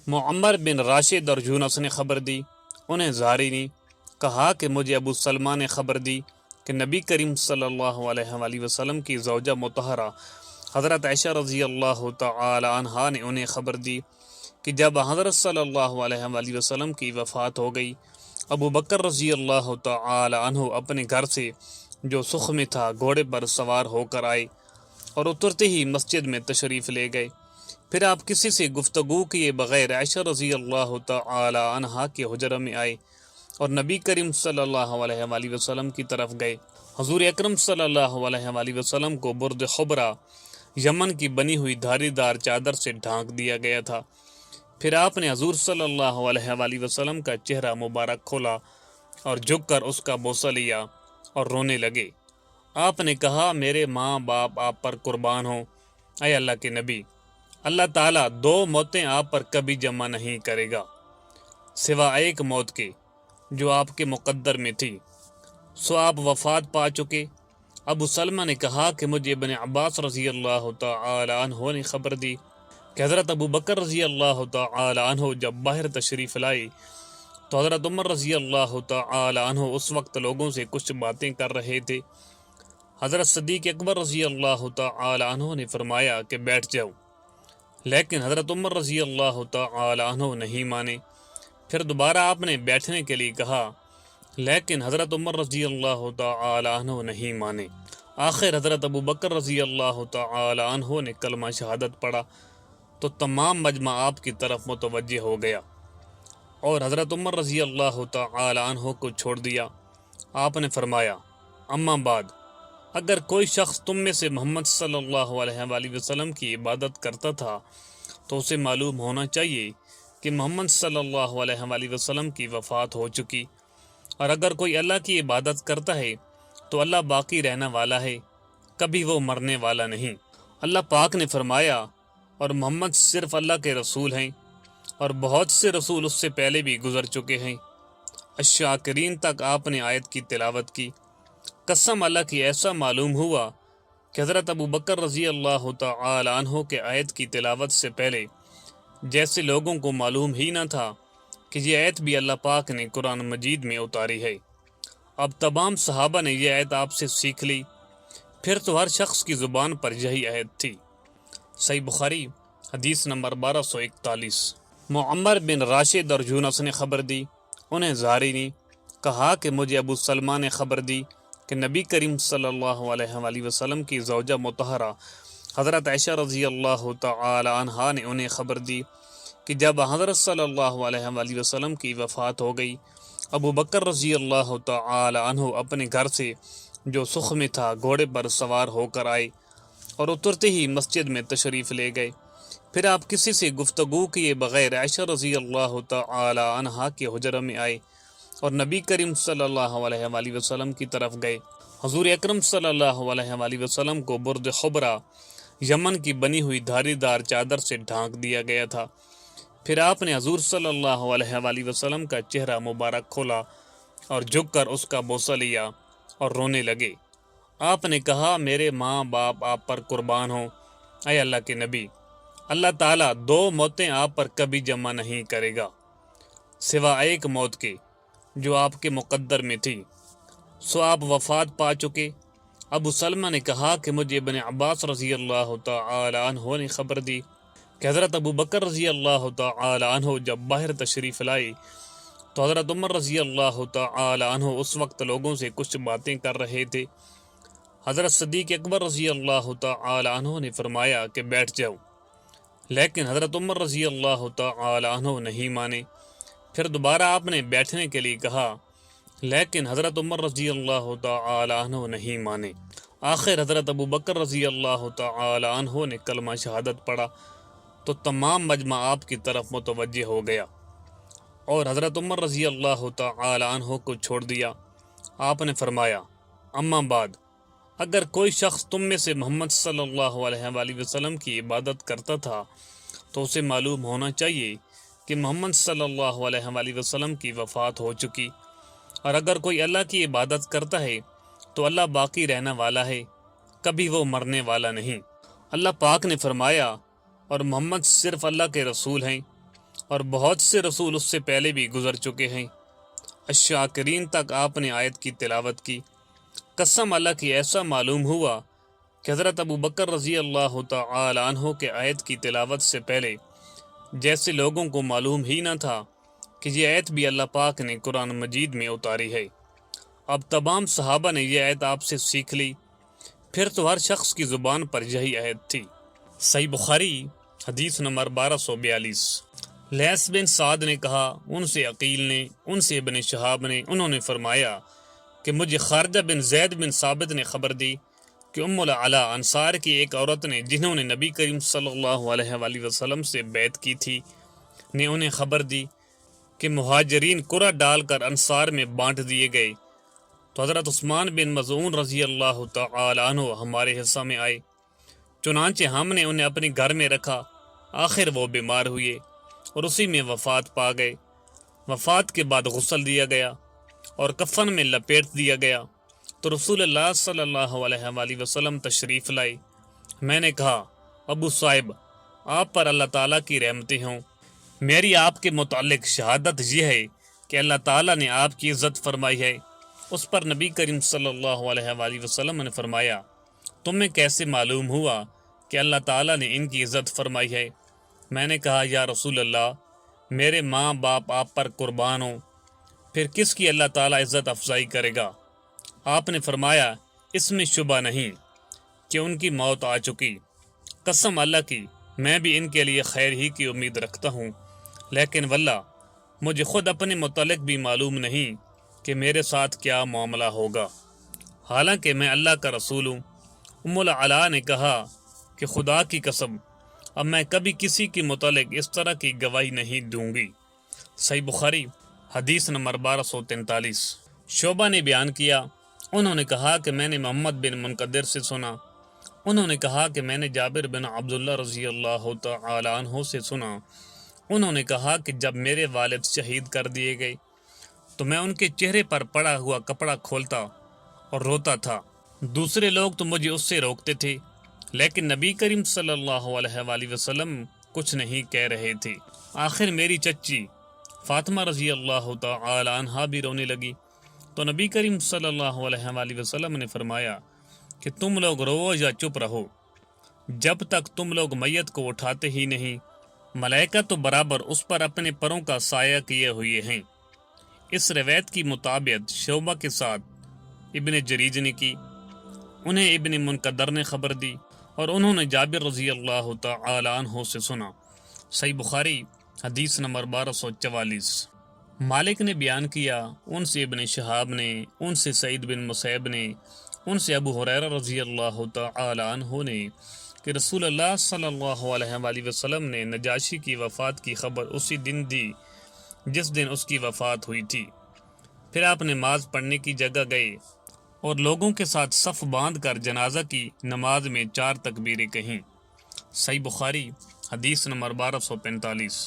معمر بن راشد اور یونس نے خبر دی، انہیں زہری نے کہا کہ مجھے ابو سلمہ نے خبر دی کہ نبی کریم صلی اللہ علیہ وآلہ وسلم کی زوجہ مطہرہ حضرت عائشہ رضی اللہ تعالی عنہا نے انہیں خبر دی کہ جب حضرت صلی اللہ علیہ وآلہ وسلم کی وفات ہو گئی، ابو بکر رضی اللہ تعالی عنہ اپنے گھر سے جو سخ میں تھا گھوڑے پر سوار ہو کر آئے اور اترتے ہی مسجد میں تشریف لے گئے۔ پھر آپ کسی سے گفتگو کیے بغیر عائشہ رضی اللہ تعالی عنہا کے حجرہ میں آئے اور نبی کریم صلی اللہ علیہ وآلہ وسلم کی طرف گئے۔ حضور اکرم صلی اللہ علیہ وآلہ وسلم کو برد خبرہ یمن کی بنی ہوئی دھاری دار چادر سے ڈھانک دیا گیا تھا۔ پھر آپ نے حضور صلی اللہ علیہ وآلہ وسلم کا چہرہ مبارک کھولا اور جھک کر اس کا بوسہ لیا اور رونے لگے۔ آپ نے کہا، میرے ماں باپ آپ پر قربان ہوں، اے اللہ کے نبی، اللہ تعالیٰ دو موتیں آپ پر کبھی جمع نہیں کرے گا سوا ایک موت کے جو آپ کے مقدر میں تھی، سو آپ وفات پا چکے۔ ابو سلمہ نے کہا کہ مجھے ابن عباس رضی اللہ تعالی عنہ نے خبر دی کہ حضرت ابو بکر رضی اللہ تعالی عنہ جب باہر تشریف لائی تو حضرت عمر رضی اللہ تعالی عنہ اس وقت لوگوں سے کچھ باتیں کر رہے تھے۔ حضرت صدیق اکبر رضی اللہ تعالی عنہ نے فرمایا کہ بیٹھ جاؤ، لیکن حضرت عمر رضی اللہ تعالی عنہ نہیں مانے۔ پھر دوبارہ آپ نے بیٹھنے کے لیے کہا، لیکن حضرت عمر رضی اللہ تعالی عنہ نہیں مانے۔ آخر حضرت ابو بکر رضی اللہ تعالی عنہ نے کلمہ شہادت پڑھا تو تمام مجمع آپ کی طرف متوجہ ہو گیا اور حضرت عمر رضی اللہ تعالی عنہ کو چھوڑ دیا۔ آپ نے فرمایا، اما بعد، اگر کوئی شخص تم میں سے محمد صلی اللہ علیہ وآلہ وسلم کی عبادت کرتا تھا تو اسے معلوم ہونا چاہیے کہ محمد صلی اللہ علیہ وآلہ وسلم کی وفات ہو چکی، اور اگر کوئی اللہ کی عبادت کرتا ہے تو اللہ باقی رہنے والا ہے، کبھی وہ مرنے والا نہیں۔ اللہ پاک نے فرمایا، اور محمد صرف اللہ کے رسول ہیں اور بہت سے رسول اس سے پہلے بھی گزر چکے ہیں۔ الشاکرین تک آپ نے آیت کی تلاوت کی۔ قسم اللہ کی، ایسا معلوم ہوا کہ حضرت ابو بکر رضی اللہ تعالی عنہ کے آیت کی تلاوت سے پہلے جیسے لوگوں کو معلوم ہی نہ تھا کہ یہ آیت بھی اللہ پاک نے قرآن مجید میں اتاری ہے۔ اب تمام صحابہ نے یہ آیت آپ سے سیکھ لی، پھر تو ہر شخص کی زبان پر یہی آیت تھی۔ صحیح بخاری حدیث نمبر 1241۔ معمر بن راشد اور یونس نے خبر دی، انہیں زہری نے کہا کہ مجھے ابو سلمہ نے خبر دی کہ نبی کریم صلی اللہ علیہ وآلہ وسلم کی زوجہ مطہرہ حضرت عائشہ رضی اللہ تعالی عنہا نے انہیں خبر دی کہ جب حضرت صلی اللہ علیہ وآلہ وسلم کی وفات ہو گئی، ابو بکر رضی اللہ تعالی عنہ اپنے گھر سے جو سخ میں تھا گھوڑے پر سوار ہو کر آئے اور اترتے ہی مسجد میں تشریف لے گئے۔ پھر آپ کسی سے گفتگو کیے بغیر عائشہ رضی اللہ تعالی عنہا کے حجرہ میں آئے اور نبی کریم صلی اللہ علیہ وآلہ وسلم کی طرف گئے۔ حضور اکرم صلی اللہ علیہ وآلہ وسلم کو برد خبرہ یمن کی بنی ہوئی دھاری دار چادر سے ڈھانک دیا گیا تھا۔ پھر آپ نے حضور صلی اللہ علیہ وآلہ وسلم کا چہرہ مبارک کھولا اور جھک کر اس کا بوسہ لیا اور رونے لگے۔ آپ نے کہا، میرے ماں باپ آپ پر قربان ہوں، اے اللہ کے نبی، اللہ تعالیٰ دو موتیں آپ پر کبھی جمع نہیں کرے گا سوا ایک موت کے جو آپ کے مقدر میں تھی، سو آپ وفات پا چکے۔ ابو سلمہ نے کہا کہ مجھے ابن عباس رضی اللہ تعالی عنہ نے خبر دی کہ حضرت ابو بکر رضی اللہ تعالی عنہ جب باہر تشریف لائی تو حضرت عمر رضی اللہ تعالی عنہ اس وقت لوگوں سے کچھ باتیں کر رہے تھے۔ حضرت صدیق اکبر رضی اللہ تعالی عنہ نے فرمایا کہ بیٹھ جاؤ، لیکن حضرت عمر رضی اللہ تعالی عنہ نہیں مانے۔ پھر دوبارہ آپ نے بیٹھنے کے لیے کہا، لیکن حضرت عمر رضی اللہ تعالی عنہ نہیں مانے۔ آخر حضرت ابو بکر رضی اللہ تعالی عنہ نے کلمہ شہادت پڑھا تو تمام مجمع آپ کی طرف متوجہ ہو گیا اور حضرت عمر رضی اللہ تعالی عنہ کو چھوڑ دیا۔ آپ نے فرمایا، اما بعد، اگر کوئی شخص تم میں سے محمد صلی اللہ علیہ وآلہ وسلم کی عبادت کرتا تھا تو اسے معلوم ہونا چاہیے کہ محمد صلی اللہ علیہ وآلہ وسلم کی وفات ہو چکی، اور اگر کوئی اللہ کی عبادت کرتا ہے تو اللہ باقی رہنے والا ہے، کبھی وہ مرنے والا نہیں۔ اللہ پاک نے فرمایا، اور محمد صرف اللہ کے رسول ہیں اور بہت سے رسول اس سے پہلے بھی گزر چکے ہیں۔ الشاکرین تک آپ نے آیت کی تلاوت کی۔ قسم اللہ کی ایسا معلوم ہوا کہ حضرت ابو بکر رضی اللہ تعالی عنہ کے آیت کی تلاوت سے پہلے جیسے لوگوں کو معلوم ہی نہ تھا کہ یہ آیت بھی اللہ پاک نے قرآن مجید میں اتاری ہے۔ اب تمام صحابہ نے یہ آیت آپ سے سیکھ لی، پھر تو ہر شخص کی زبان پر یہی آیت تھی۔ صحیح بخاری حدیث نمبر 1242۔ لیث بن سعد نے کہا، ان سے عقیل نے، ان سے ابن شہاب نے، انہوں نے فرمایا کہ مجھے خارجہ بن زید بن ثابت نے خبر دی کہ ام العلا انصار کی ایک عورت نے، جنہوں نے نبی کریم صلی اللہ علیہ وآلہ وسلم سے بیعت کی تھی، نے انہیں خبر دی کہ مہاجرین قرعہ ڈال کر انصار میں بانٹ دیے گئے، تو حضرت عثمان بن مظعون رضی اللہ تعالی عنہ ہمارے حصہ میں آئے، چنانچہ ہم نے انہیں اپنے گھر میں رکھا، آخر وہ بیمار ہوئے اور اسی میں وفات پا گئے۔ وفات کے بعد غسل دیا گیا اور کفن میں لپیٹ دیا گیا تو رسول اللہ صلی اللہ علیہ وآلہ وسلم تشریف لائے۔ میں نے کہا، ابو صاحب، آپ پر اللہ تعالیٰ کی رحمتیں ہوں، میری آپ کے متعلق شہادت یہ ہے کہ اللہ تعالیٰ نے آپ کی عزت فرمائی ہے۔ اس پر نبی کریم صلی اللہ علیہ وآلہ وسلم نے فرمایا، تمہیں کیسے معلوم ہوا کہ اللہ تعالیٰ نے ان کی عزت فرمائی ہے؟ میں نے کہا، یا رسول اللہ، میرے ماں باپ آپ پر قربان ہوں، پھر کس کی اللہ تعالیٰ عزت افزائی کرے گا؟ آپ نے فرمایا، اس میں شبہ نہیں کہ ان کی موت آ چکی، قسم اللہ کی میں بھی ان کے لیے خیر ہی کی امید رکھتا ہوں، لیکن واللہ مجھے خود اپنے متعلق بھی معلوم نہیں کہ میرے ساتھ کیا معاملہ ہوگا، حالانکہ میں اللہ کا رسول ہوں۔ ام العلا نے کہا کہ خدا کی قسم، اب میں کبھی کسی کے متعلق اس طرح کی گواہی نہیں دوں گی۔ صحیح بخاری حدیث نمبر 1243۔ شعبہ نے بیان کیا، انہوں نے کہا کہ میں نے محمد بن منقدر سے سنا، انہوں نے کہا کہ میں نے جابر بن عبداللہ رضی اللہ تعالی عنہ سے سنا، انہوں نے کہا کہ جب میرے والد شہید کر دیے گئے تو میں ان کے چہرے پر پڑا ہوا کپڑا کھولتا اور روتا تھا، دوسرے لوگ تو مجھے اس سے روکتے تھے، لیکن نبی کریم صلی اللہ علیہ وآلہ وسلم کچھ نہیں کہہ رہے تھے۔ آخر میری چچی فاطمہ رضی اللہ تعالی عنہا بھی رونے لگی تو نبی کریم صلی اللہ علیہ وآلہ وسلم نے فرمایا کہ تم لوگ رو یا چپ رہو، جب تک تم لوگ میت کو اٹھاتے ہی نہیں، ملائکہ تو برابر اس پر اپنے پروں کا سایہ کیے ہوئے ہیں۔ اس روایت کی مطابق شعبہ کے ساتھ ابن جریج نے کی، انہیں ابن منقدر نے خبر دی اور انہوں نے جابر رضی اللہ تعالی عنہ سے سنا۔ صحیح بخاری حدیث نمبر 1244۔ مالک نے بیان کیا، ان سے ابن شہاب نے، ان سے سعید بن مسیب نے، ان سے ابو ہریرہ رضی اللہ تعالی عنہ نے کہ رسول اللہ صلی اللہ علیہ وآلہ وسلم نے نجاشی کی وفات کی خبر اسی دن دی جس دن اس کی وفات ہوئی تھی۔ پھر آپ نماز پڑھنے کی جگہ گئے اور لوگوں کے ساتھ صف باندھ کر جنازہ کی نماز میں 4 تکبیریں کہیں۔ صحیح بخاری حدیث نمبر 1245۔